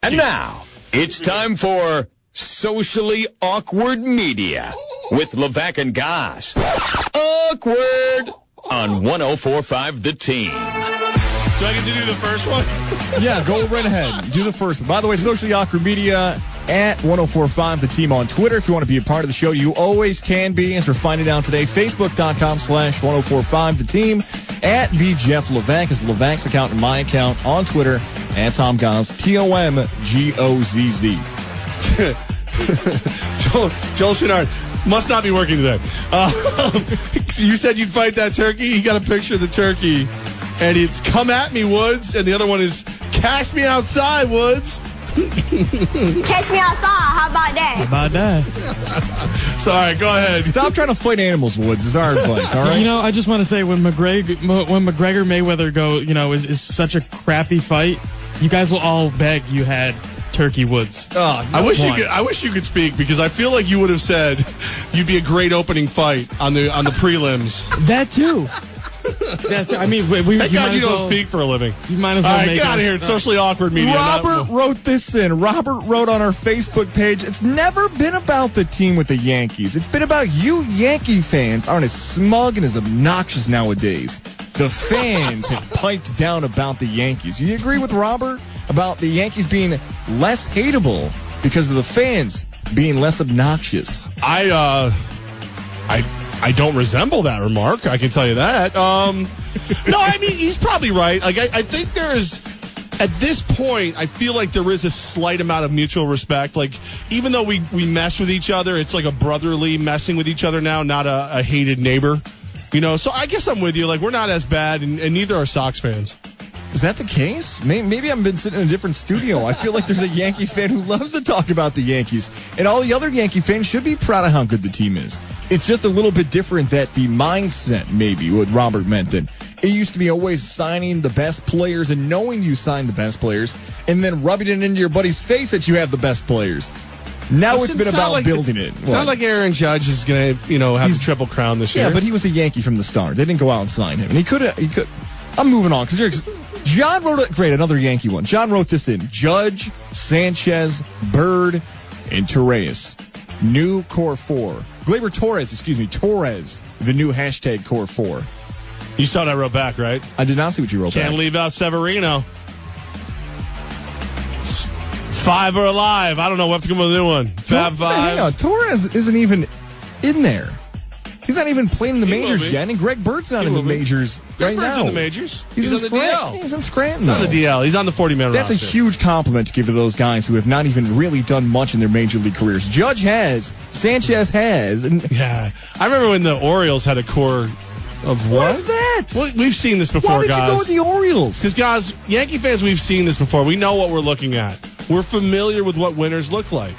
And now, it's time for Socially Awkward Media with Levack and Goss. Awkward on 104.5 The Team. Do I get to do the first one? Yeah, go right ahead. Do the first one. By the way, Socially Awkward Media at 104.5 The Team on Twitter. If you want to be a part of the show, you always can be, as we're finding out today. Facebook.com/1045 The Team. At the Jeff Levack is Levack's account and my account on Twitter. At Tom Goz, TOMGOZZ. Joel Chenard must not be working today. You said you'd fight that turkey. You got a picture of the turkey. And it's come at me, Woods. And the other one is cash me outside, Woods. Catch me outside. How about that? How about that? Sorry, go ahead. Stop trying to fight animals, Woods, is our advice, all right? I just want to say when McGregor Mayweather is such a crappy fight, you guys will all beg you had Turkey Woods. I wish you could speak, because I feel like you would have said you'd be a great opening fight on the prelims. That too. Thank God you don't speak for a living. You might as well make get out of here. It's Socially Awkward Media. Robert wrote this in. Robert wrote on our Facebook page, it's never been about the team with the Yankees. It's been about you Yankee fans aren't as smug and as obnoxious nowadays. The fans have piped down about the Yankees. You agree with Robert about the Yankees being less hateable because of the fans being less obnoxious? I don't resemble that remark. I can tell you that. No, I mean, he's probably right. Like, I think there is, at this point, I feel like there is a slight amount of mutual respect. Like, even though we mess with each other, it's like a brotherly messing with each other now, not a hated neighbor. So I guess I'm with you. Like, we're not as bad, and neither are Sox fans. Is that the case? Maybe I've been sitting in a different studio. I feel like there's a Yankee fan who loves to talk about the Yankees. And all the other Yankee fans should be proud of how good the team is. It's just a little bit different that the mindset, maybe, what Robert meant. That it used to be always signing the best players and knowing you signed the best players and then rubbing it into your buddy's face that you have the best players. Now it's been about building it. It's not like Aaron Judge is going to, have a triple crown this year. Yeah, but he was a Yankee from the start. They didn't go out and sign him. And he could. I'm moving on because John wrote it. Great, another Yankee one. John wrote this in. Judge, Sanchez, Bird, and Torres. New Core 4. Gleyber Torres, Torres, the new hashtag Core 4. You saw what I wrote back, right? I did not see what you wrote back. Can't leave out Severino. 5 are alive. I don't know. We'll have to come up with a new one. Fab 5. Hang on. Torres isn't even in there. He's not even playing in the majors yet, and Greg Bird's not in the majors right now. Bird's in the majors. He's on the DL. He's in Scranton. He's on the DL. He's on the 40-man roster. That's a huge compliment to give to those guys who have not even really done much in their major league careers. Judge has. Sanchez has. Yeah. I remember when the Orioles had a core of what? What is that? Well, we've seen this before, guys. Why did you go with the Orioles? Because, guys, Yankee fans, we've seen this before. We know what we're looking at. We're familiar with what winners look like.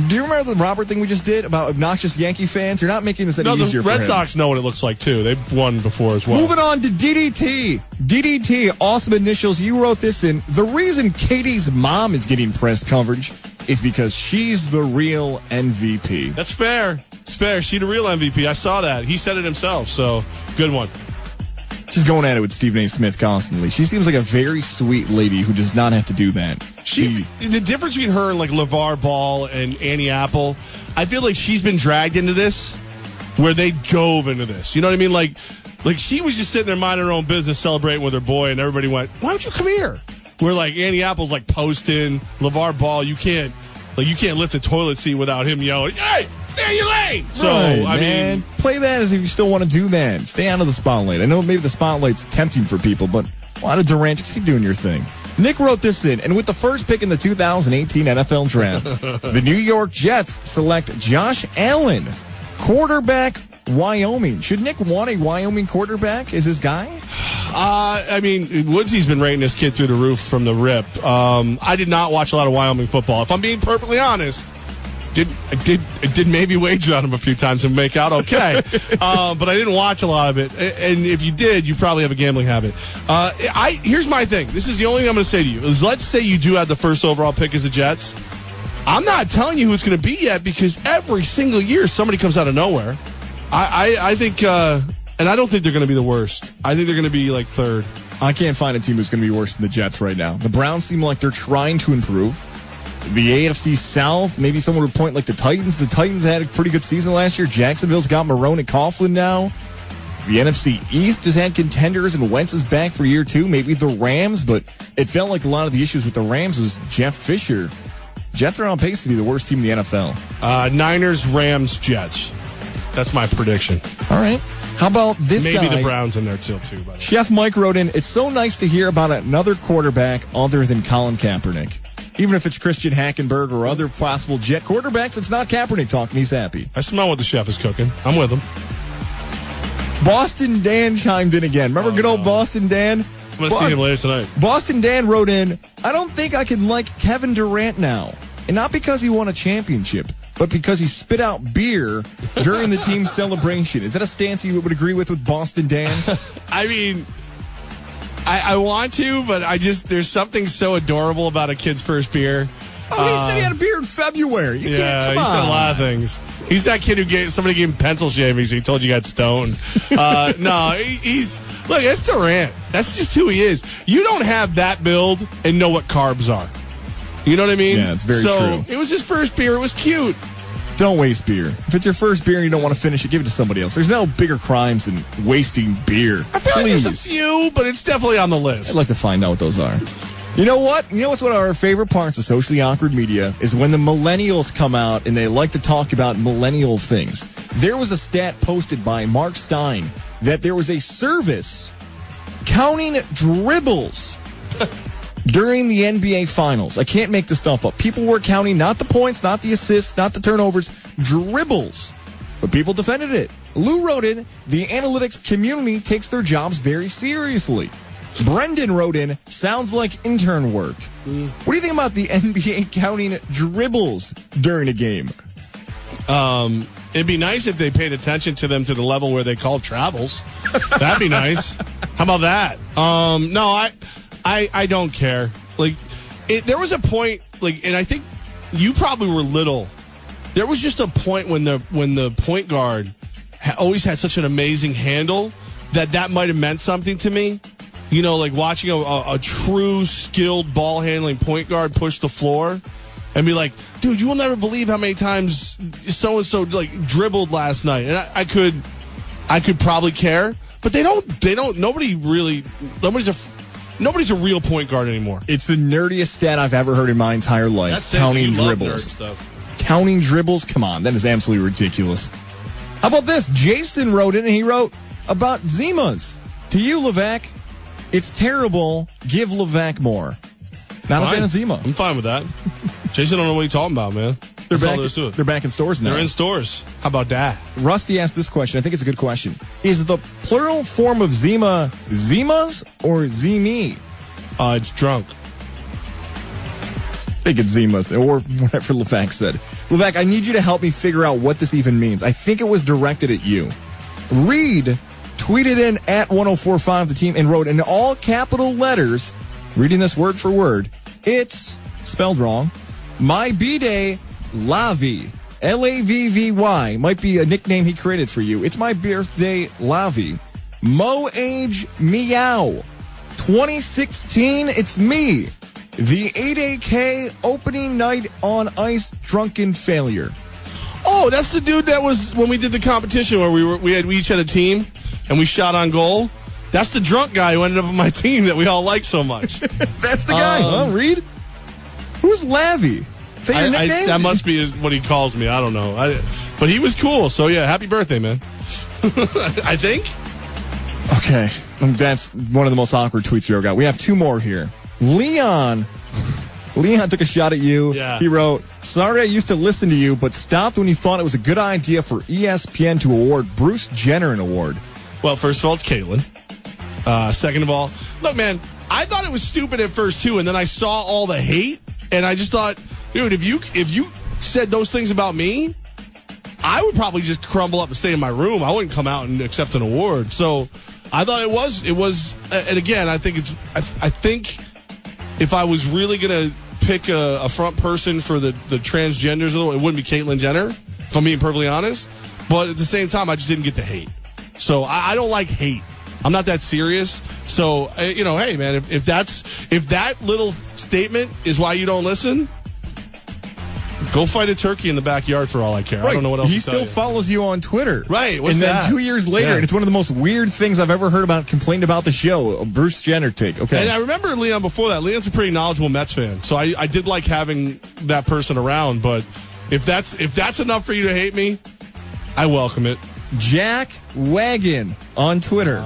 Do you remember the Robert thing we just did about obnoxious Yankee fans? You're not making this any easier for him. The Red Sox know what it looks like, too. They've won before as well. Moving on to DDT. DDT, awesome initials. You wrote this in. The reason Katie's mom is getting press coverage is because she's the real MVP. That's fair. It's fair. She's the real MVP. I saw that. He said it himself, so good one. She's going at it with Stephen A. Smith constantly. She seems like a very sweet lady who does not have to do that. The difference between her and like LeVar Ball and Annie Apple, I feel like she's been dragged into this where they dove into this. You know what I mean? Like she was just sitting there minding her own business, celebrating with her boy, and everybody went, "Why don't you come here?" Where like Annie Apple's like posting, LeVar Ball, you can't lift a toilet seat without him yelling, "Hey, stay in your lane!" So right, I mean, play that as if you still want to do that. Stay out of the spotlight. I know maybe the spotlight's tempting for people, but a lot of Durant, just keep doing your thing. Nick wrote this in, and with the first pick in the 2018 NFL Draft, the New York Jets select Josh Allen, quarterback, Wyoming. Should Nick want a Wyoming quarterback as his guy? I mean, Woodsy's been rating this kid through the roof from the rip. I did not watch a lot of Wyoming football. If I'm being perfectly honest, did maybe wager on him a few times and make out okay. But I didn't watch a lot of it. And if you did, you probably have a gambling habit. Here's my thing. This is the only thing I'm going to say to you. Is let's say you do have the first overall pick as the Jets. I'm not telling you who it's going to be yet because every single year somebody comes out of nowhere. I think, and I don't think they're going to be the worst. I think they're going to be like third. I can't find a team who's going to be worse than the Jets right now. The Browns seem like they're trying to improve. The AFC South, maybe someone would point like the Titans. The Titans had a pretty good season last year. Jacksonville's got Marone and Coughlin now. The NFC East has had contenders, and Wentz is back for year 2. Maybe the Rams, but it felt like a lot of the issues with the Rams was Jeff Fisher. Jets are on pace to be the worst team in the NFL. Niners, Rams, Jets. That's my prediction. All right. How about this guy? Maybe the Browns in there too, by the way. Chef Mike wrote in, it's so nice to hear about another quarterback other than Colin Kaepernick. Even if it's Christian Hackenberg or other possible Jet quarterbacks, it's not Kaepernick talking. He's happy. I smell what the chef is cooking. I'm with him. Boston Dan chimed in again. Remember good old Boston Dan? I'm going to see him later tonight. Boston Dan wrote in, I don't think I can like Kevin Durant now. And not because he won a championship, but because he spit out beer during the team's celebration. Is that a stance you would agree with Boston Dan? I mean, I want to, but there's something so adorable about a kid's first beer. Oh, he said he had a beer in February. He said a lot of things. He's that kid who somebody gave him pencil shavings. He told you got stoned. No, look, it's Durant. That's just who he is. You don't have that build and know what carbs are. You know what I mean? Yeah, it's very true. It was his first beer. It was cute. Don't waste beer. If it's your first beer and you don't want to finish it, give it to somebody else. There's no bigger crimes than wasting beer. I feel like there's a few, but it's definitely on the list. I'd like to find out what those are. You know what? You know what's one of our favorite parts of socially awkward media is when the millennials come out and they like to talk about millennial things. There was a stat posted by Mark Stein that there was a service counting dribbles during the NBA Finals. I can't make this stuff up. People were counting not the points, not the assists, not the turnovers, dribbles. But people defended it. Lou wrote in, the analytics community takes their jobs very seriously. Brendan wrote in, sounds like intern work. What do you think about the NBA counting dribbles during a game? It'd be nice if they paid attention to them to the level where they called travels. That'd be nice. How about that? No, I don't care. Like, there was a point, and I think you probably were little. There was just a point when the point guard always had such an amazing handle that might have meant something to me. You know, like watching a true skilled ball handling point guard push the floor and be like, dude, you will never believe how many times so and so dribbled last night. And I could probably care, but they don't. Nobody's a real point guard anymore. It's the nerdiest stat I've ever heard in my entire life. That's counting dribbles. Counting dribbles? Come on, that is absolutely ridiculous. How about this? Jason wrote in and he wrote about Zimas. To you, Levack, it's terrible. Give Levack more. Not a fan of Zima. I'm fine with that. Jason, don't know what you're talking about, man. They're back in stores now. They're in stores. How about that? Rusty asked this question. I think it's a good question. Is the plural form of Zima Zimas or Zimi? It's drunk. I think it's Zimas, or whatever Levack said. Levack, I need you to help me figure out what this even means. I think it was directed at you. Reed tweeted in at 1045 the team and wrote in all capital letters, reading this word for word, it's spelled wrong. My B-Day Lavi. Lavvy. Might be a nickname he created for you. It's my birthday Lavi. Mo age meow. 2016, it's me. The 8AK opening night on ice drunken failure. Oh, that's the dude that was when we did the competition where we each had a team and we shot on goal. That's the drunk guy who ended up on my team that we all like so much. That's the guy, huh, Reed? Who's Lavi? Is that your nickname? That must be what he calls me. I don't know. But he was cool. So, yeah, happy birthday, man. I think. Okay. That's one of the most awkward tweets you ever got. We have two more here. Leon took a shot at you. Yeah. He wrote, sorry I used to listen to you, but stopped when you thought it was a good idea for ESPN to award Bruce Jenner an award. Well, first of all, it's Caitlin. Second of all, look, man, I thought it was stupid at first, too, and then I saw all the hate, and I just thought, dude, if you said those things about me, I would probably just crumble up and stay in my room. I wouldn't come out and accept an award. So I thought it was, and again, I think if I was really going to pick a front person for the transgenders, it wouldn't be Caitlyn Jenner, if I'm being perfectly honest. But at the same time, I just didn't get the hate. So I don't like hate. I'm not that serious. So So, hey, man, if that little statement is why you don't listen, go fight a turkey in the backyard for all I care. Right. I don't know what else He to tell still you. follows you on Twitter. Right. What's and then that? 2 years later, and it's one of the most weird things I've ever heard about, complained about the show. Bruce Jenner take. Okay. And I remember Leon before that. Leon's a pretty knowledgeable Mets fan, so I did like having that person around. But if that's enough for you to hate me, I welcome it. Jack Wagon on Twitter.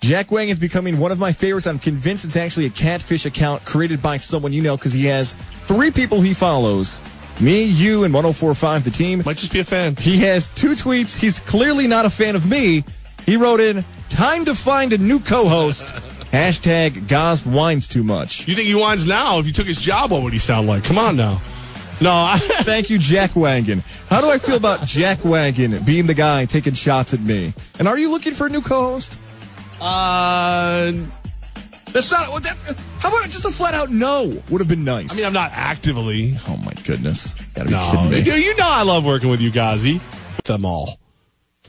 Jack Wagon's becoming one of my favorites. I'm convinced it's actually a catfish account created by someone you know because he has 3 people he follows. Me, you, and 104.5 the team. Might just be a fan. He has 2 tweets. He's clearly not a fan of me. He wrote in, "Time to find a new co-host." Hashtag Goz whines too much. You think he whines now? If you took his job, what would he sound like? Come on now. No. Thank you, Jack Wagon. How do I feel about Jack Wagon being the guy taking shots at me? And are you looking for a new co-host? That's not. How about just a flat out no? Would have been nice. I mean, I'm not actively. Oh my goodness! Gotta be kidding me. You know I love working with you, Gazi. Them all.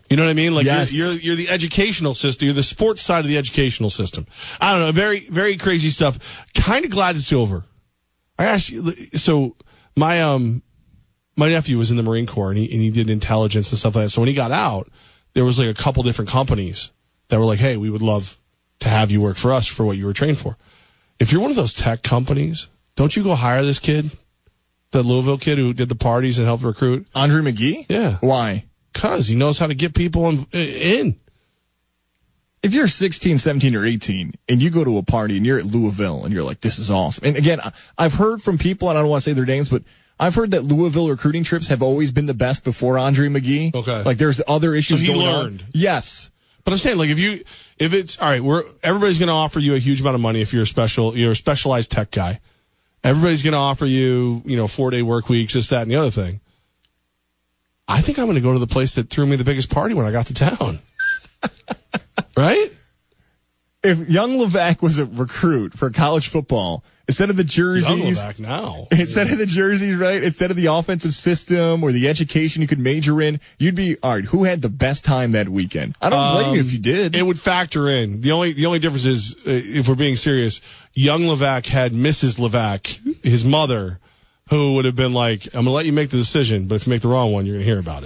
You know what I mean? Like yes. you're the educational system. You're the sports side of the educational system. I don't know. Very, very crazy stuff. Kind of glad it's over. I asked you. So my nephew was in the Marine Corps and he did intelligence and stuff like that. So when he got out, there was like a couple different companies that were like, "Hey, we would love to have you work for us for what you were trained for." If you're one of those tech companies, don't you go hire this kid, the Louisville kid who did the parties and helped recruit? Andre McGee? Yeah. Why? Because he knows how to get people in. If you're 16, 17, or 18, and you go to a party and you're at Louisville and you're like, "This is awesome." And again, I've heard from people, and I don't want to say their names, but I've heard that Louisville recruiting trips have always been the best before Andre McGee. Okay. Like there's other issues So he going learned. on. Yes. But I'm saying, like, if it's all right, everybody's going to offer you a huge amount of money if you're a specialized tech guy. Everybody's going to offer you, 4-day work weeks, this, that, and the other thing. I think I'm going to go to the place that threw me the biggest party when I got to town. Right? If young Levack was a recruit for college football, instead of the jerseys, Young Levack now. Instead of the jerseys, right? Instead of the offensive system or the education you could major in, you'd be, all right, who had the best time that weekend? I don't blame you if you did. It would factor in. The only difference is, if we're being serious, young Levack had Mrs. Levack, his mother, who would have been like, "I'm going to let you make the decision, but if you make the wrong one, you're going to hear about it."